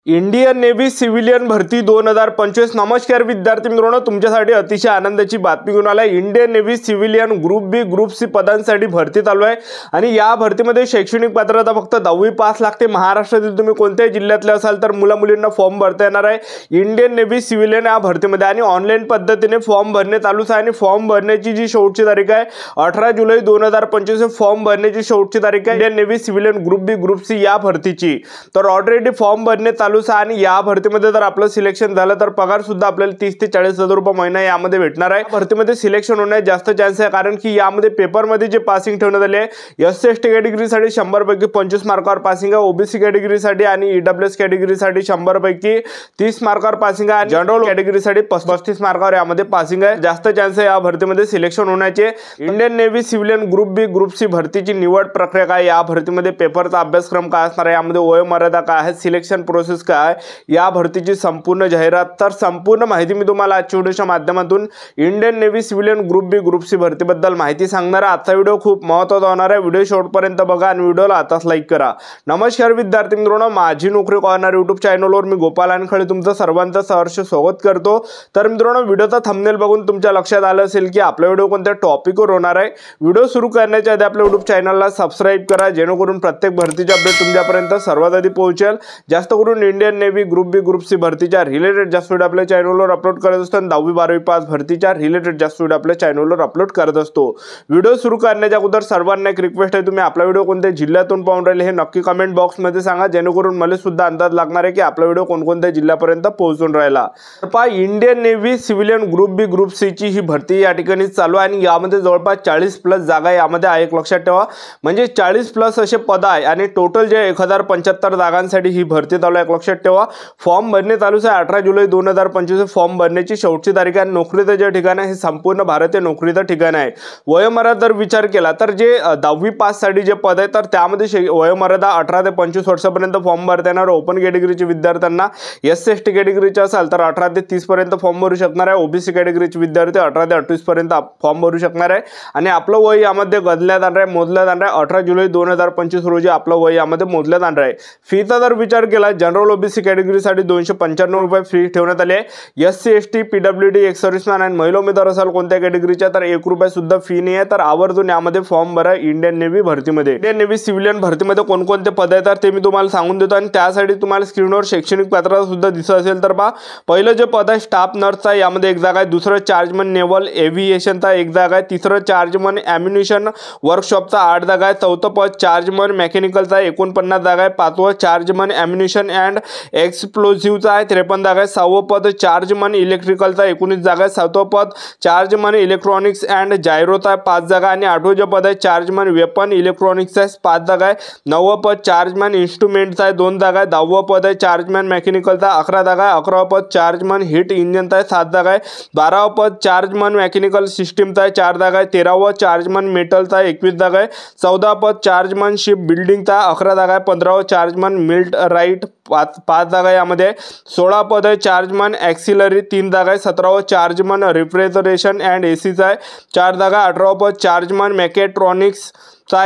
Indian navy civilian भरती 2025। नमस्कार विद्यार्थी मित्रांनो, तुमच्यासाठी अतिशय आनंदाची बातमी घेऊन आला। इंडियन नेव्ही सिव्हिलियन ग्रुप बी ग्रुप सी पदांसाठी भरती चालू आहे आणि या भरतीमध्ये शैक्षणिक पात्रता फक्त 10वी पास लागते। महाराष्ट्रातील तुम्ही कोणत्याही जिल्ह्यातले असाल तर मुला-मुलींना फॉर्म भरता येणार आहे इंडियन नेव्ही सिव्हिलियन या भरतीमध्ये आणि ऑनलाईन पद्धतीने फॉर्म भरणे चालूच आहे आणि फॉर्म भरण्याची जी शेवटची तारीख आहे 18 जुलै 2025 फॉर्म भरण्याची शेवटची तारीख आहे इंडियन नेव्ही सिव्हिलियन ग्रुप बी ग्रुप सी या भरतीची। तर ऑलरेडी फॉर्म भरणे चालू आणि या भरतीमध्ये जर आपलं सिलेक्शन झालं तर पगार सुद्धा आपल्याला 30 ते 40 हजार रुपये महिना यामध्ये भेटणार आहे। भरतीमध्ये सिलेक्शन होण्याचे जास्त चान्स आहे कारण की यामध्ये पेपरमध्ये जे पासिंग ठेवण्यात आले आहे एससी/एसटी कॅटेगरीसाठी 100 पैकी 25 मार्कावर पासिंग आहे, ओबीसी कॅटेगरीसाठी आणि ईडब्ल्यूएस कॅटेगरीसाठी 100 पैकी 30 मार्कावर पासिंग आहे, जनरल कॅटेगरीसाठी 35 मार्कावर यामध्ये पासिंग आहे। जास्त चान्स आहे या भरतीमध्ये सिलेक्शन होण्याचे। इंडियन नेव्ही सिव्हिलियन ग्रुप बी ग्रुप सी भरतीची निवड प्रक्रिया काय, या भरतीमध्ये पेपरचा अभ्यासक्रम काय असणार आहे, यामध्ये वयोमर्यादा काय आहे, सिलेक्शन प्रोसेस काय, या भरतीची संपूर्ण जाहिरात, तर संपूर्ण माहिती मी तुम्हाला आजच्या व्हिडिओच्या माध्यमातून इंडियन नेव्ही सिव्हिलियन ग्रुप बी ग्रुप सी भरतीबद्दल माहिती सांगणार आहे। आजचा व्हिडिओ खूप महत्त्वाचा होणार आहे, व्हिडिओ शेवटपर्यंत बघा आणि व्हिडिओला आताच लाईक करा। नमस्कार विद्यार्थी मित्रांनो, माझी नोकरी कॉर्नर यूट्यूब चॅनलवर मी गोपाल अनखळे तुमचं सर्वांचं सहर्ष स्वागत करतो। तर मित्रांनो, व्हिडिओचा थंबनेल बघून तुमच्या लक्षात आलं असेल की आपला व्हिडिओ कोणत्या टॉपिकवर होणार आहे। व्हिडिओ सुरू करण्याच्या आधी आपल्या यूट्यूब चॅनलला सबस्क्राइब करा जेणेकरून प्रत्येक भरतीचे अपडेट तुमच्यापर्यंत सर्वात आधी पोहोचेल। जास्त करून इंडियन नेव्ही ग्रुप बी ग्रुप सी भरतीच्या रिलेटेड जास्त व्हिडिओ आपल्या चॅनलवर अपलोड करत असतो आणि 10वी 12वी पास भरतीच्या रिलेटेड जास्त व्हिडिओ आपल्या चॅनलवर अपलोड करत असतो। व्हिडिओ सुरू करण्याच्या अगोदर सर्वांना एक रिक्वेस्ट आहे, तुम्ही आपला व्हिडिओ कोणत्या जिल्ह्यातून पाहून राहिले हे नक्की कमेंट बॉक्समध्ये सांगा जेणेकरून मला सुद्धा अंदाज लागणार आहे की आपला व्हिडिओ कोणकोणत्या जिल्ह्यापर्यंत पोहोचून राहिला। तर पहा, इंडियन नेव्ही सिव्हिलियन ग्रुप बी ग्रुप सी ची ही भरती या ठिकाणी चालू आहे आणि यामध्ये जवळपास 40+ जागा यामध्ये आहे। एक लक्षात ठेवा, म्हणजे 40+ असे पद आहे आणि टोटल जे 1075 जागांसाठी ही भरती चालू आहे। एक लक्षात ठेवा, फॉर्म भरणे चालूच आहे। 18 जुलै 2025 फॉर्म भरण्याची शेवटची तारीख आहे। नोकरीचं जे ठिकाण आहे हे संपूर्ण भारतीय नोकरीचं ठिकाण आहे। वयोमर्यादा जर विचार केला तर जे 10वी पास साठी जे पद आहे तर त्यामध्ये वयोमर्यादा 18 ते 25 वर्षापर्यंत फॉर्म भरता येणार। ओपन कॅटेगरीचे विद्यार्थ्यांना एससी/एसटी कॅटेगरीचे असाल तर 18 ते 30 पर्यंत फॉर्म भरू शकणार आहे। ओबीसी कॅटेगरीचे विद्यार्थी 18 ते 28 पर्यंत फॉर्म भरू शकणार आहे आणि आपलं वय यामध्ये गणल्या जाणार आहे, मोजलं जाणार आहे। 18 जुलै 2025 रोजी आपलं वय यामध्ये मोजलं जाणार आहे। फीचा जर विचार केला जनरल ओबीसी कॅटेगरीसाठी 295 रुपये फी ठेवण्यात आली आहे। एससी/एसटी पीडब्ल्यूडी एक्स सर्व्हिसमॅन आणि महिला उमेदवार असाल कोणत्या कॅटेगरीच्या तर 1 रुपया सुद्धा फी नाही आहे। तर आवर्जून यामध्ये फॉर्म भरा इंडियन नेव्ही भरतीमध्ये। इंडियन नेव्ही सिव्हिलियन भरतीमध्ये कोणकोणते पद आहेत तर ते मी तुम्हाला सांगून देतो आणि त्यासाठी तुम्हाला स्क्रीनवर शैक्षणिक पात्रता सुद्धा दिसत असेल तर पहा, पहिलं जे पद आहे स्टाफ नर्सचा यामध्ये 1 जागा आहे, दुसरं चार्जमन नेव्हल एव्हिएशनचा 1 जागा आहे, तिसरं चार्जमन ॲम्युनिशन वर्कशॉपचा 8 जागा आहे, चौथं पद चार्जमन मेकॅनिकलचा 49 जागा आहे, पाचवं चार्जमन ॲम्युनिशन अँड एक्सप्लोझिव्हचा आहे 53 जागा आहे, 6वं पद चार्जमन इलेक्ट्रिकलचा 19 जागा आहे, 7वं पद चार्जमन इलेक्ट्रॉनिक्स अँड जायरोचा 5 जागा आणि 8वं जे पद आहे चार्जमन वेपन इलेक्ट्रॉनिक्सचा 5 जागा आहे, 9वं पद चार्जमन इन्स्ट्रुमेंटचा 2 जागा आहे, 10वं पद आहे चार्जमन मेकॅनिकलचा 11 जागा आहे, 11वं पद चार्जमन हीट इंजिनचा 7 जागा आहे, 12वं पद चार्जमन मेकॅनिकल सिस्टीमचा 4 जागा आहे, 13वं चार्जमन मेटलचा 21 जागा आहे, 14वं पद चार्जमन शिप बिल्डिंगचा 11 जागा आहे, 15वं चार्जमन मिल्ट राईट 5 जागा यामध्ये, 16 पद आहे चार्जमन ॲक्सिलरी 3 जागा आहे, 17वं चार्जमन रिफ्रिजरेशन अँड एसीचा 4 जागा, 18वं पद चार्जमन मेकॅट्रॉनिक्स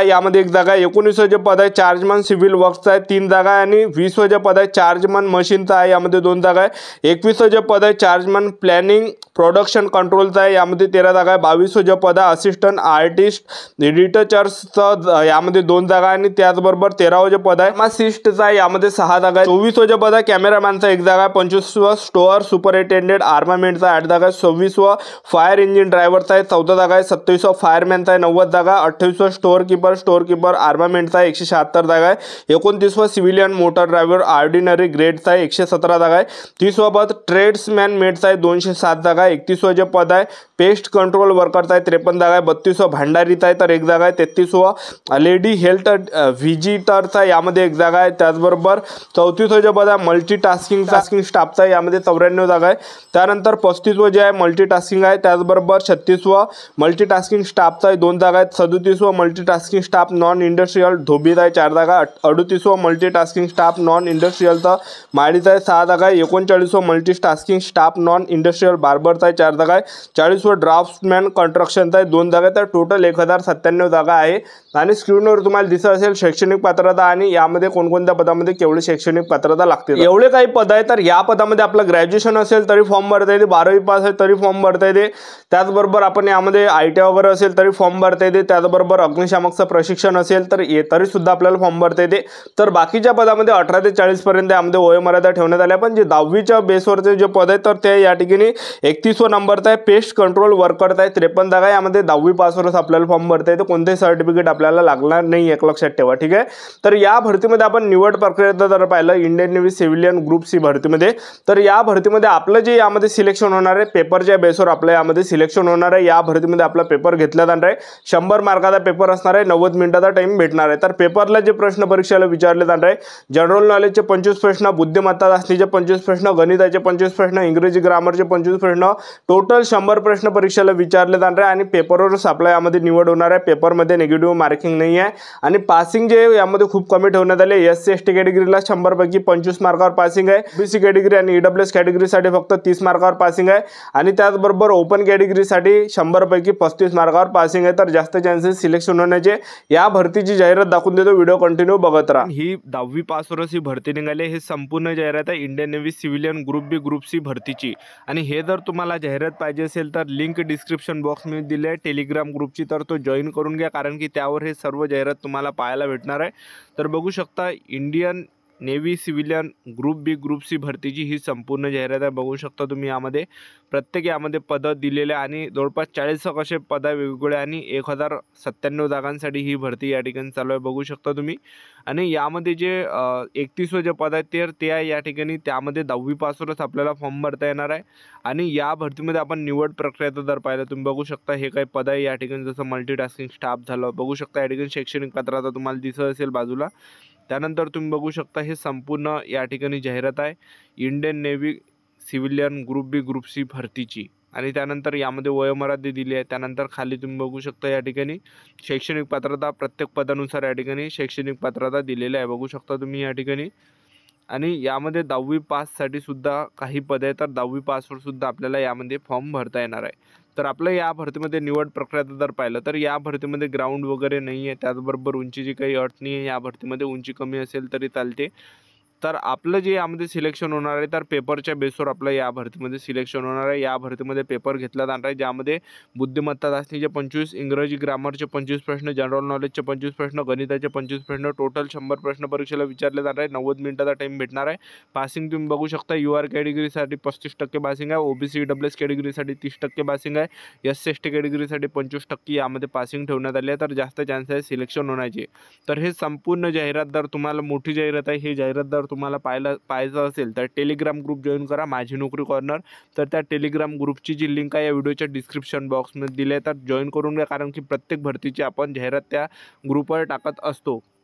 यामध्ये 1 जागा आहे, 19वं जे पद आहे चार्जमन सिव्हिल वर्क्सचा 3 जागा आहे आणि 20वं जे पद आहे चार्जमन मशीनचा आहे यामध्ये 2 जागा आहे, 21वं जे पद आहे चार्जमन प्लॅनिंग प्रोडक्शन कंट्रोलचा आहे यामध्ये 13 जागा आहे, 22वं जे पद आहे असिस्टंट आर्टिस्ट एडिटर्सचं यामध्ये 2 जागा आणि त्याचबरोबर 13वं जे पद आहे फार्मासिस्टचा आहे यामध्ये 6 जागा आहे, 24वं जे पद आहे कॅमेरामॅनचा 1 जागा आहे, 25वं स्टोअर सुपरिटेंडेंट आर्मामेंटचा 8 जागा आहे, 26वं फायर इंजिन ड्रायव्हरचा 14 जागा आहे, 27वं फायरमॅनचा 90 जागा, 28वं स्टोअर कीपर आर्मामेंटचा 176 जागा आहे, 29वं सिव्हिलियन मोटर ड्रायव्हर ऑर्डिनरी ग्रेडचा 117 जागा आहे, 30वं पद ट्रेड्समॅन मेटचा 207 जागा आहे, 31वं जे पद आहे पेस्ट कंट्रोल वर्करचा 53 जागा आहे, 32वं भांडारीचा आहे तर 1 जागा आहे, 33वं लेडी हेल्थ व्हिजिटरचा यामध्ये 1 जागा आहे, त्याचबरोबर 34वं जे पद आहे मल्टीटास्किंग स्टाफचा यामध्ये 94 जागा आहे, त्यानंतर 35वं जे आहे मल्टीटास्किंग आहे, त्याचबरोबर 36वं मल्टीटास्किंग स्टाफचा 2 जागा आहेत, 37वं मल्टीटास्किंग स्टाफ नॉन इंडस्ट्रियल धोबीचा 4 जागा, 38वं मल्टीटास्किंग स्टाफ नॉन इंडस्ट्रियलचा माळीचा 6 जागा, 39वं मल्टीटास्किंग स्टाफ नॉन इंडस्ट्रियल बार्बरचा ड्रायव्हरचा आहे 4 जागा आहे, 40 व ड्राफ्ट्समॅन कन्स्ट्रक्शनचा आहे 2 जागा आहे. तर टोटल 1097 जागा आहे. आणि स्क्रीनवर तुम्हाला दिसत असेल शैक्षणिक पात्रता आणि यामध्ये कोणकोणत्या पदामध्ये केवढी शैक्षणिक पात्रता लागते. एवढे काही पद आहे. तर या पदामध्ये आपलं ग्रॅज्युएशन असेल तरी फॉर्म भरता येते, 12वी पास आहे तरी फॉर्म भरता येते. त्याचबरोबर आपण यामध्ये ITI वगैरे असेल तरी फॉर्म भरता येते. त्याचबरोबर अग्निशामकचं प्रशिक्षण असेल तर तरी सुद्धा आपल्याला फॉर्म भरता येते. तर बाकीच्या पदामध्ये 18 ते 40 पर्यंत यामध्ये वयोमर्यादा ठेवण्यात आल्या. पण जे 10वीच्या बेसवरचे जे पद आहे तर ते या ठिकाणी 31 नंबरचा आहे. पेस्ट कंट्रोल वर्करचा आहे 53 जागा. यामध्ये 10वी पासवरच आपल्याला फॉर्म भरता येते, कोणतेही सर्टिफिकेट आपल्याला लागणार नाही, एक लक्षात ठेवा. ठीक आहे. तर या भरतीमध्ये आपण निवड प्रक्रिया जर पाहिलं Indian navy civilian group C भरतीमध्ये, तर या भरतीमध्ये आपलं जे यामध्ये सिलेक्शन होणार आहे पेपरच्या बेसवर आपलं यामध्ये सिलेक्शन होणार आहे. या भरतीमध्ये आपला पेपर घेतला जाणार आहे. 100 मार्काचा पेपर असणार आहे, 90 मिनिटाचा टाइम भेटणार आहे. तर पेपरला जे प्रश्न परीक्षेला विचारले जाणार आहे, जनरल नॉलेजचे 25 प्रश्न, बुद्धिमत्ता चाचणीचे 25 प्रश्न, गणिताचे 25 प्रश्न, इंग्रजी ग्रामरचे 25 प्रश्न, टोटल 100 प्रश्न परीक्षेला विचारले जाणार आहे. आणि पेपरवरच आपल्या यामध्ये निवड होणार आहे. पेपरमध्ये निगेटिव्ह मार्किंग नाही आहे. आणि पासिंग जे यामध्ये खूप कमी ठेवण्यात आले. SC ST कॅटेगरीला 100 पैकी 25 मार्कावर पासिंग आहे. BC कॅटेगरी आणि EWS कॅटेगरीसाठी फक्त 30 मार्कावर पासिंग आहे. आणि त्याचबरोबर ओपन कॅटेगरीसाठी 100 पैकी 35 मार्कावर पासिंग आहे. तर जास्त चान्सेस सिलेक्शन होण्याचे. या भरतीची जाहिरात दाखवून देतो, व्हिडिओ कंटिन्यू बघत राहा. ही 10वी पासवरच ही भरती निघाली. हे संपूर्ण जाहिरात आहे इंडियन नेव्ही सिव्हिलियन ग्रुप बी ग्रुप सी भरतीची. आणि हे जर तुम्हाला जाहिरात पाहिजे असेल तर लिंक डिस्क्रिप्शन बॉक्समध्ये दिली आहे टेलिग्राम ग्रुपची, तर तो जॉईन करून घ्या, कारण की त्यावर हे सर्व जाहिरात तुम्हाला पाहायला भेटणार आहे. तर बघू शकता इंडियन नेव्ही सिव्हिलियन ग्रुप बी ग्रुप सी भरतीची ही संपूर्ण जाहिरात आहे. बघू शकता तुम्ही यामध्ये प्रत्येक यामध्ये पदं दिलेले आणि जवळपास 40 असे पद वेगवेगळे आणि 1097 जागांसाठी ही भरती या ठिकाणी चालू आहे. बघू शकता तुम्ही. आणि यामध्ये जे 31 जे पद आहेत ते आहे या ठिकाणी. त्यामध्ये 10वी पासवरच आपल्याला फॉर्म भरता येणार आहे. आणि या भरतीमध्ये आपण निवड प्रक्रिया जर पाहिलं तुम्ही बघू शकता हे काही पद आहे या ठिकाणी, जसं मल्टीटास्किंग स्टाफ झालं. बघू शकता या ठिकाणी शैक्षणिक पात्रता तुम्हाला दिसत असेल बाजूला. त्यानंतर तुम्ही बघू शकता हे संपूर्ण या ठिकाणी जाहिरात आहे इंडियन नेव्ही सिव्हिलियन ग्रुप बी ग्रुप सी भरतीची. आणि त्यानंतर यामध्ये वयोमर्यादा दिली आहे. त्यानंतर खाली तुम्ही बघू शकता या ठिकाणी शैक्षणिक पात्रता प्रत्येक पदानुसार या ठिकाणी शैक्षणिक पात्रता दिलेली आहे. बघू शकता तुम्ही या ठिकाणी. आणि यामध्ये 10वी पाससाठी सुद्धा काही पद आहे, तर 10वी पासवर सुद्धा आपल्याला यामध्ये फॉर्म भरता येणार आहे. तर आपलं या भरतीमध्ये निवड प्रक्रिया जर पाहिलं तर या भरतीमध्ये ग्राउंड वगैरे नाही आहे. त्याचबरोबर उंचीची काही अट नाही आहे. या भरतीमध्ये उंची कमी असेल तरी चालते. तर आपलं जे यामध्ये सिलेक्शन होणार आहे तर पेपरच्या बेसवर आपलं या भरतीमध्ये सिलेक्शन होणार आहे. या भरतीमध्ये पेपर घेतला जाणार आहे, ज्यामध्ये बुद्धिमत्ता चाचणीचे 25, इंग्रजी ग्रामरचे 25 प्रश्न, जनरल नॉलेजचे 25 प्रश्न, गणिताचे 25 प्रश्न, टोटल 100 प्रश्न परीक्षेला विचारले जाणार आहे. 90 मिनिटाचा टाइम भेटणार आहे. पासिंग तुम्ही बघू शकता UR कॅटेगरीसाठी 35% पासिंग आहे, OBC EWS कॅटेगरीसाठी 30% पासिंग आहे, SC ST कॅटेगरीसाठी 25% यामध्ये पासिंग ठेवण्यात आले आहे. तर जास्त चान्स आहे सिलेक्शन होण्याचे. तर हे संपूर्ण जाहिरात जर तुम्हाला मोठी जाहिरात आहे, ही जाहिरात जर तुम्हाला पाहायचं असेल तर टेलिग्राम ग्रुप जॉईन करा, माझी नोकरी कॉर्नर. तर त्या टेलिग्राम ग्रुपची जी लिंक आहे या व्हिडिओच्या डिस्क्रिप्शन बॉक्समध्ये दिली आहे, तर जॉईन करून घ्या, कारण की प्रत्येक भरतीची आपण जाहिरात त्या ग्रुपवर टाकत असतो.